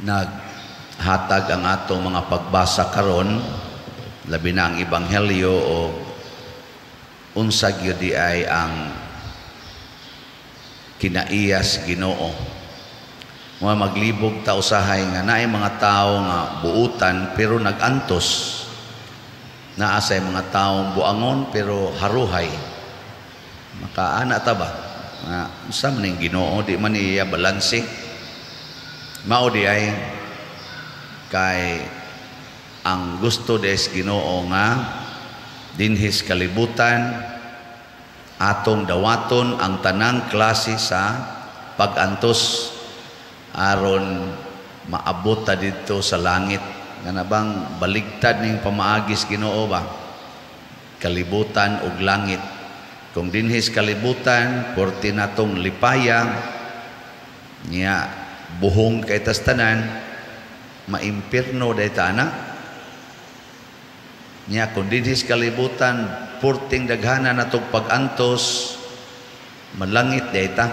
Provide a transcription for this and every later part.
naghatag ang atong mga pagbasa karon, labi na ang ebanghelyo o unsa gyud di ay ang kinaiyas Ginoo. Mga maglibog ta usahay nga naay mga tawo nga buutan pero nagantos, naasay mga taong buangon pero haruhay. Makaana ta ba nga unsa man ning Ginoo, di man iya balanse. Mao di ay kay ang gusto des Ginoo nga dinhis kalibutan atong dawaton ang tanang klase sa pagantos aron maabot ta dito sa langit. Nga na bang baligtad ning pamaagis Ginoo ba? Kalibutan ug langit. Kung dinhis kalibutan, porti natong lipaya niya buhong kay tas tanan, maimpirno dayta ana. Niya kung dinhis kalibutan, porting daghana natong pagantos, malangit dayta.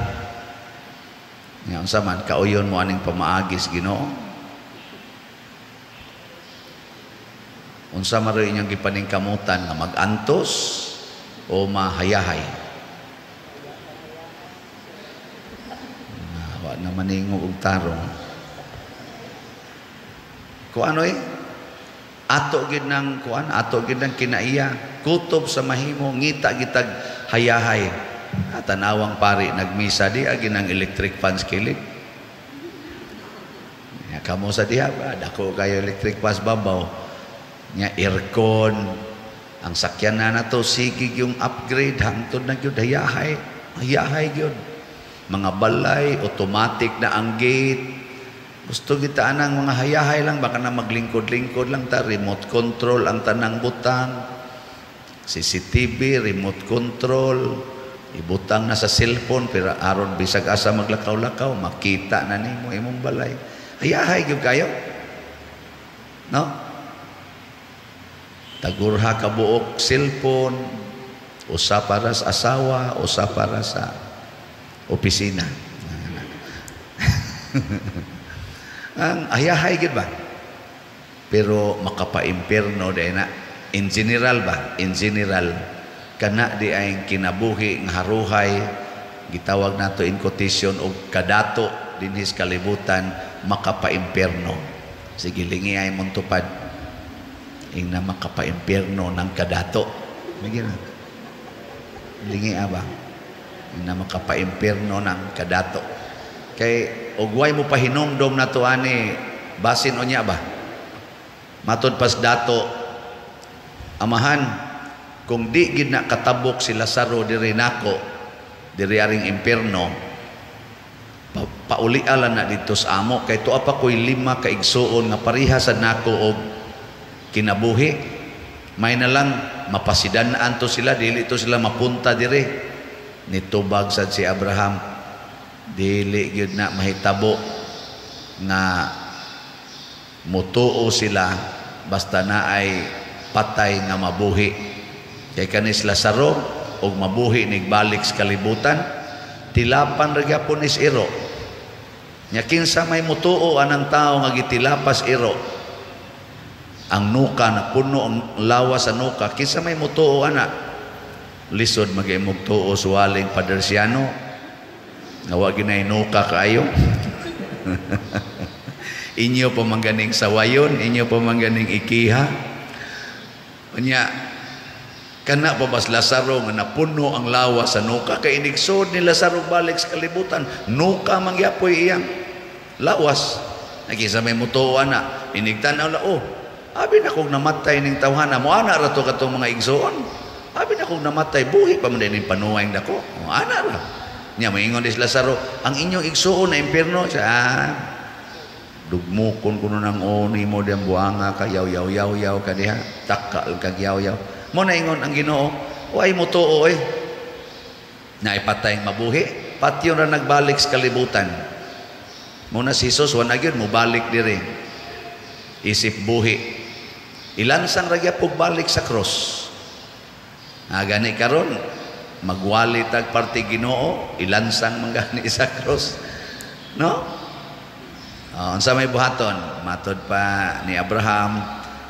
Nga unsa man kauyon mo aning pamaagis Ginoo? Unsa man ray inyong gipaningkamutan nga magantos o mahayahay? Wa na maningog og tarong. Kuan oy? Ato gid nang kuan, ato gid nang kinaiya, kutob sa mahimo ngita gitag hayahay. At tanawang pari nagmisa di agi ng electric fans kilig. Ya kamo sa diha ba dako kayo electric fans babaw. Nya aircon ang sakyan na nato sige yung upgrade hangtod na gyud hayahay. Hayahay gyud. Mga balay automatic na ang gate. Gusto kita anang mga hayahay lang baka na maglingkod-lingkod lang ta, remote control ang tanang butang. CCTV, remote control. Ibutang na sa cellphone pero aron bisag asa maglakaw-lakaw makita na nimo imong balay. Hayahay gyud kayo. No? Tagurha ka buok cellphone, usa para sa asawa, usa para sa opisina. Ang hayahay gyud ba? Pero makapaimpierno dai na. In general ba? In general kana di ay kinabuhi ng haruhay, gitawag nato in quotation og kadato dinhis kalibutan, makapaimpierno. Sige lingi ay mong tupad ing na makapaimpierno ng kadato. Magi na lingi aba ing na makapaimpierno ng kadato. Kay ugway mo pahinumdom nato ani basin unya ba matud pas dato amahan. Kung di gid na katabok si Lazaro diri nako diri aring impierno, paulialan na dito sa amo kay tuwa pa koy 5 ka igsuon nga pareha sad nako og kinabuhi. May na lang mapasidan-an to sila, dili to sila mapunta diri. Nitubag sad si Abraham, dili gyud na mahitabo nga mutuo sila basta na ay patay nga mabuhi. Kay kanis Lazaro og mabuhi nigbalik sa kalibutan, tilapan ra gyapon is iro. Nya kinsa may mutuo anang tao nga gitilapas iro, ang nuka na puno ang lawas sa nuka, kinsa may mutuo ana? Lisod magimog tuo suwaling padersiano nga wa ginay nuka kaayo. Inyo pa mangganing sawayon, inyo pa mangganing ikiha. Nya kana pa bas Lazaro nga napuno ang lawas sa nuka, kay inigsod ni Lazaro balik sa kalibutan, nuka mangyapoy iyang lawas. Nakisa may mutuo ana, inigtanaw la, oh, abi na kong namatay ning tawhana mo ana ra to katong mga igsoon. Abi na kong namatay, buhi pa man din panuwang dako. O ana ra. Nya moingon dis Lazaro, ang inyong igsoon na impierno sa dugmukon kuno nang oni mo diyang buanga ka yaw ka diha, takal kag yaw. Mo na ingon ang Ginoo, way mo tuo na ipatay mabuhi, patyo na nagbalik sa kalibutan. Mo na si Jesus wa na gyud mo balik diri. Isip buhi. Ilansang ra gyapon balik sa cross. Gani karon magwali tag parte Ginoo, ilansang manggani sa cross. No? Unsa may buhaton? Matod pa ni Abraham,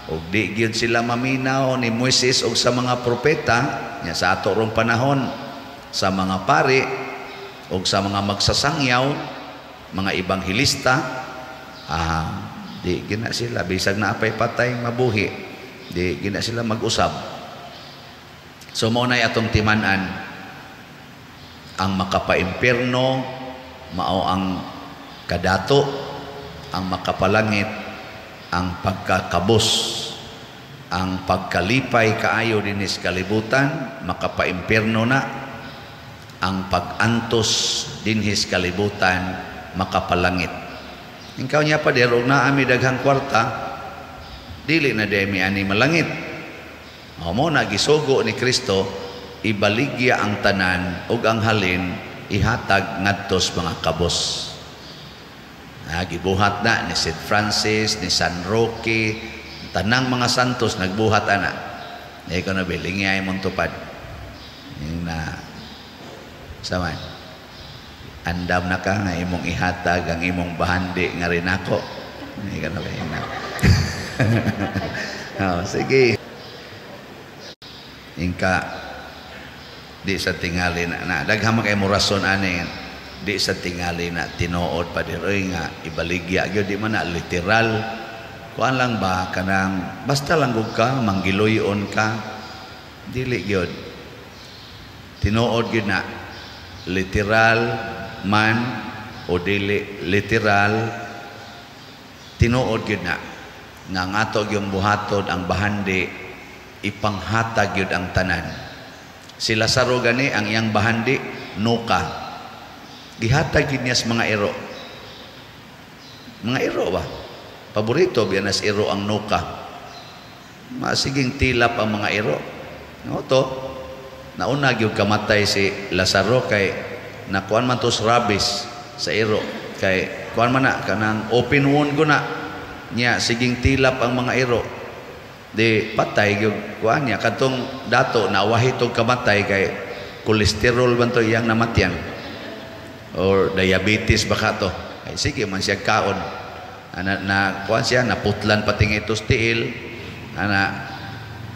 ug di gyud sila maminaw ni Moises ug sa mga propeta nya sa ato rong panahon, sa mga pari ug sa mga magsasangyaw, mga ibanghilista, di gina sila bisag na apay patay mabuhi, di gina sila mag-usab. So mao nay atong timan-an, ang makapaimpierno mao ang kadato, ang makapalangit ang pagkakabos, ang pagkalipay kaayo dinis kalibutan makapaimpierno na, ang pag-antos dinhis kalibutan makapalangit. Ikaw niya pa der og naa mi daghang kwarta, dili na di mi ani malangit. Mo na gisugo ni Kristo, ibaligya ang tanan ug ang halin ihatag ngadtos mga kabos. Gibuhat na ni St. Francis, ni San Roque, tanang mga santos nagbuhat ana. Ikaw na bilingi ay mong tupad. Yung na saman, andam na ka nga imong ihatag ang imong bahandi nga rin ako. Ikaw na bilingi na. Sige. Ingka, di sa tingali na daghang kay mo rason ani. Di sa tingali na tinuod pa diroy nga ibaligya gyud, di man na literal. Kuan lang ba kanang basta lang gud ka manggiloyon ka, dili gyud. Tinuod gyud na literal man o dili literal, tinuod gyud na nga ang ato gyud buhaton ang bahandi ipanghatag gyud ang tanan. Si Lazaro gani ang iyang bahandi nuka, gihatag yun niya sa mga iro. Mga iro ba? Paborito biyanas iro ang nuka. Masiging tilap ang mga iro. No to, nauna yung kamatay si Lazaro kay nakuan man to rabies sa iro. Kay kuan man na, kanang open wound ko na. Niya, siging tilap ang mga iro. Di patay yung kuan niya. Katong dato, nawahi itong kamatay kay kolesterol man to iyang namatyan. Or diabetes baka to. Ay sige man siya kaon. Na kuan siya naputlan pating itos tiil.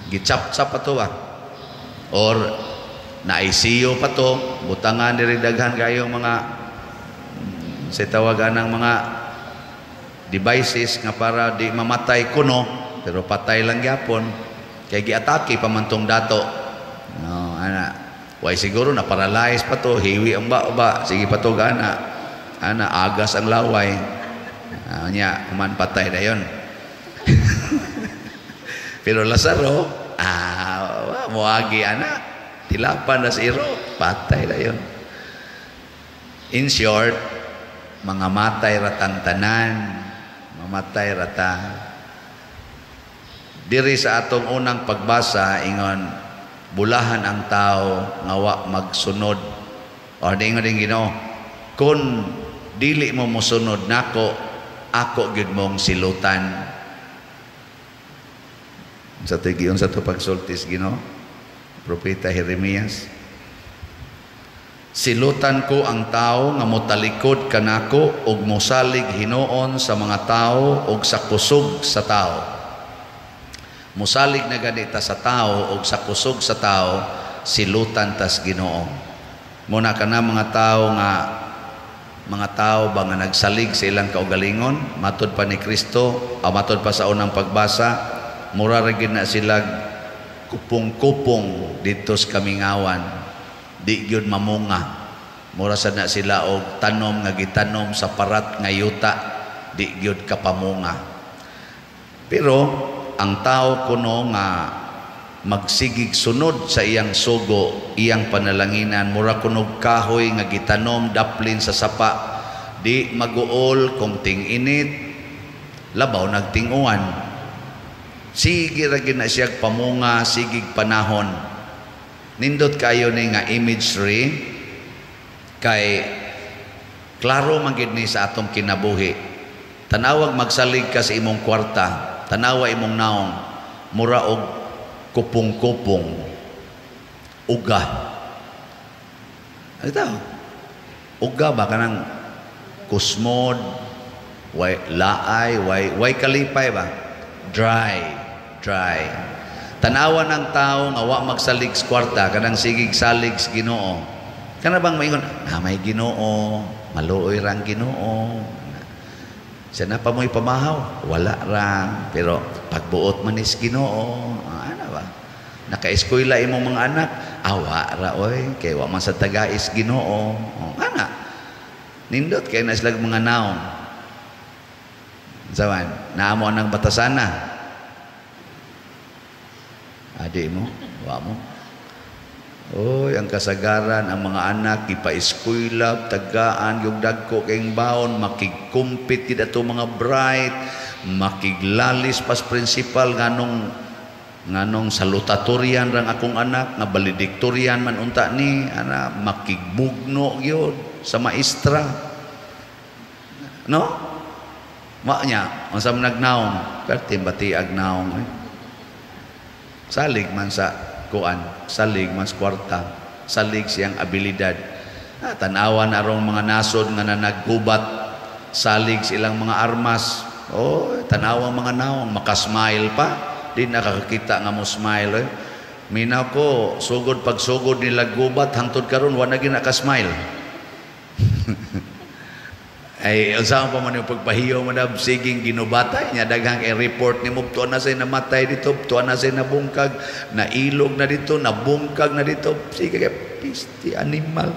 Gichap-chap pa to ba? Or na ICU pa to, butangan diri daghan kayong mga sa tawagan ng mga devices nga para di mamatay kuno, pero patay lang gyapon. Kay giatake pa man tong dato. No, Why siguro na paralyze pa to, hiwi ang ba, sige pa to gana. Agas ang laway. Nya, kuman patay na yun. Pero Lazaro, muagi tilapan na si Iro, patay na yun. In short, mga matay ratang tanan, mamatay rata. Diri sa atong unang pagbasa, ingon, bulahan ang tao nga magsunod o dingon din Ginoo, kun dili mo mosunod nako, ako gyud mong silutan. Sa tigiyon sa to pagsultis Ginoo, propeta Jeremias, silutan ko ang tao nga motalikod kanako ug mosalig hinuon sa mga tao ug sa kusog sa tao. Musalig na ganita sa tao o sa kusog sa tao, silutan tas Ginoo. Muna ka na mga tao ba nga nagsalig sa ilang kaugalingon, matod pa ni Kristo, matod pa sa unang pagbasa, mura rin na sila kupong-kupong dito sa kamingawan, di gyud mamunga. Mura sad na sila og tanom nga gitanom sa parat nga yuta, di gyud kapamunga. Pero ang tao kuno nga magsigig sunod sa iyang sugo, iyang panalanginan, mura kunog kahoy nga gitanom daplin sa sapa, di maguol kung ting-init, labaw nagtinguan. Sige ra gyud na siya pamunga, sigig panahon. Nindot kayo ni nga imagery kay klaro man gid ni sa atong kinabuhi. Tanawag magsalig ka sa imong kwarta, tanawa imong naong, mura og kupong-kupong, uga. Ano ito? Uga ba ka ng kusmod, Way laay, way kalipay ba? Dry. Tanawan ng tao nga wa magsalig sa kwarta kanang sigig salig sa Ginoo. Kana bang maingon, may Ginoo, maluoy rang Ginoo. Siya na pa mo'y pamahaw, wala rang. Pero pagbuot man is Ginoo, ano ba? Naka-eskwela imong mga anak, awa ra oy, kay wa man sa taga is Ginoo. Ana. Nindot kay na sila mga naong. Sawan, naamo ang batasana. Adi mo, wa mo. Oy, ang kasagaran, ang mga anak, ipa-eskwela, tagaan, yung dagko kayong baon, makikumpit kita to mga bright, makiglalis pas principal, nganong salutatorian rang akong anak, nga valedictorian man unta ni, makigbugno yun sa maestra. No? Maknya, ang sa nagnaong, perti agnaong. Salig man sa kuan, salig man sa kwarta, salig siyang abilidad. Tanawan arong mga nasod nga naggubat, salig silang mga armas. Tanawang mga naong, makasmile pa, di nakakakita nga mo smile. Minaw ko, sugod pagsugod nila gubat, hangtod karon wala na nakasmile. Ay, usahan pa man yung pagpahiyo mo na siging ginubatay niya, daghang i-report ni mo, tuwan na sa'yo namatay dito, tuwan na sa'yo nabungkag, nailog na dito, nabungkag na dito, sige kaya, pisti, animal.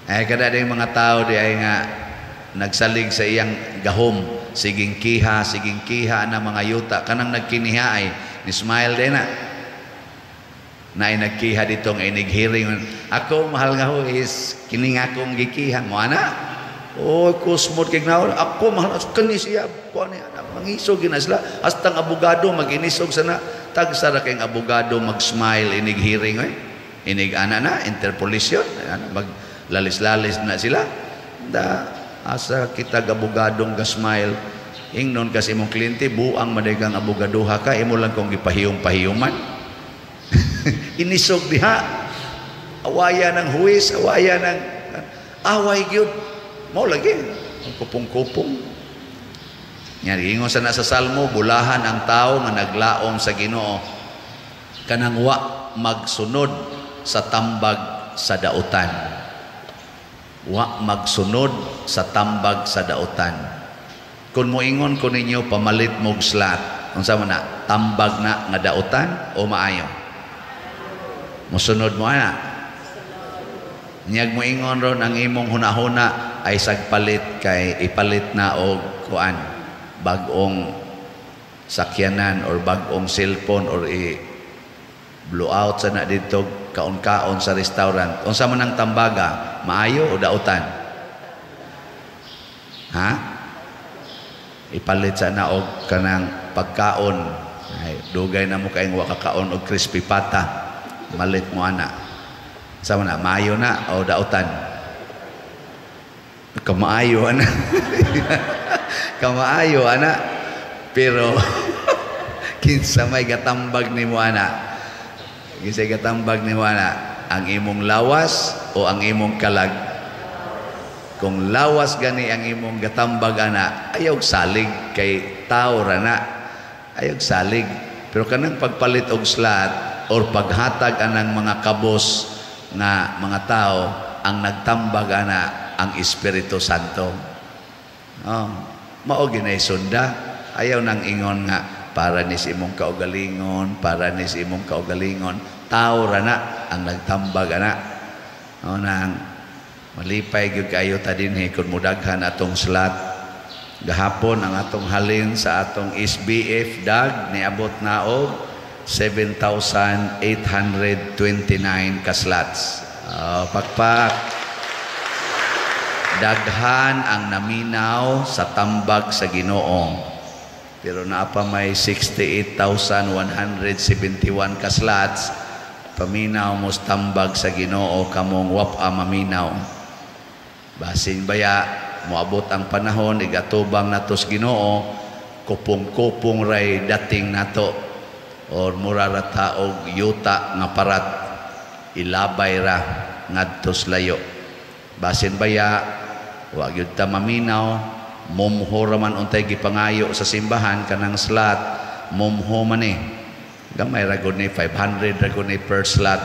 Ay, kada yung mga tao di ay nga, nagsalig sa iyang gahom, siging kiha na mga yuta, kanang nagkiniha ay, ni smile din na ay nagkiha dito nga inighiring. Ako, mahal nga ho, is kining akong gikiha mo, kusmod kay naon, ako, mahal, kanisiya, mangisog yun sila, hasta ang abogado, mag-inisog sana, tagsara kayong abogado, mag-smile, inighiring, inig-ana na, interpolisyon, maglalis-lalis na sila, asa kita abogadong ga-smile, ingnon kasi mong kliyente, buang madagang abogadoha ka, imo lang kong ipahiyong-pahiyuman, inisog diha, awaya ng huwis, awaya ng away gyud mo lagi ang kupong-kupong nya ingon sa nasa salmo, bulahan ang tao nga naglaom sa Ginoo kanang wa magsunod sa tambag sa dautan. Wa magsunod sa tambag sa dautan. Kung moingon ko ninyo pamalit mog slat, unsa man na, tambag na nga dautan o maayo? Musunod mo ana. Niyag mo ingon ron ang imong hunahuna ay sagpalit kay ipalit na og kuan, bag-ong sakyanan or bag-ong cellphone or blow out sa na dito kaon-kaon sa restaurant. Unsa man ang tambaga, maayo o dautan? Ha? Ipalit sa na og kanang pagkaon. Ay dugay na mo kayong wakakaon og crispy pata. Malit mo ana. Sama na, maayo na o dautan? Kamaayo ana. Kamaayo ana. Pero kinsa may gatambag ni mo ana? Kinsa gatambag ni mo ana? Ang imong lawas o ang imong kalag? Kung lawas gani ang imong gatambag ana, ayaw salig kay tao ra na. Ayaw salig. Pero kanang pagpalit og slat or paghatag anang mga kabos na mga tao, ang nagtambag ana ang Espiritu Santo. Mao ginay sunda, ayaw nang ingon nga para ni imong kaugalingon, para ni imong kaugalingon, tao ra na ang nagtambag ana. Nang malipay gyud kayo ta dinhi kun mudaghan atong slat. Gahapon ang atong halin sa atong SBF dag niabot na og 7,829 kaslats. Pakpak. Daghan ang naminaw sa tambag sa Ginoo. Pero naapa may 68,171 kaslats. Paminaw mo sa tambag sa Ginoo kamong wapa maminaw. Basin baya, moabot ang panahon, igatubang natos Ginoo, kupong-kupong ray dating nato. Or murara taog yuta nga parat ilabay ra ngadtos layo. Basin baya wa gyud ta maminaw, mumho raman untay gipangayo sa simbahan kanang slot, mumho man ni. Gamay ra gud ni 500 ra gud ni per slot.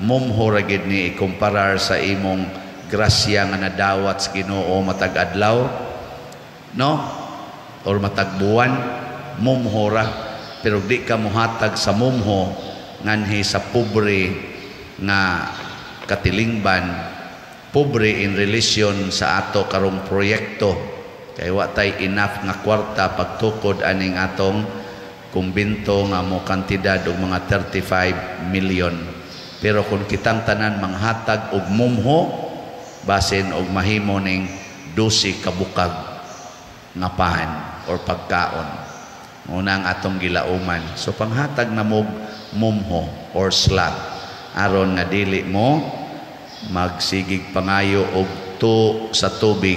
Mumho ra gid ni ikumparar sa imong grasya nga nadawat sa Ginoo matag adlaw, no? Or matag buwan, mumho ra. Pero di ka muhatag sa mumho nganhi sa pobre nga katilingban, pobre in relation sa ato karong proyekto. Kay wa tay enough nga kwarta pagtukod aning atong kumbinto nga mo kantidad og mga 35 million. Pero kung kitang tanan manghatag og mumho, basin og mahimo ning 12 kabukag nga pahan or pagkaon. Muna ang atong gilauman. So panghatag na mog mumho or slot aron nga dili mo magsigig pangayo og sa tubig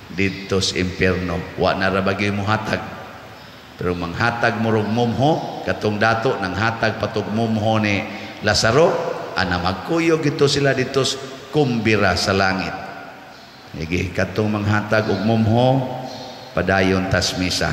didto sa impyerno. Wa na ra bagay mo hatag. Pero manghatag mo og mumho katong dato nang hatag patog mumho ni Lazaro, ana magkuyog ito sila dito kumbira sa langit. Sige, katong manghatag og mumho padayon tas misa.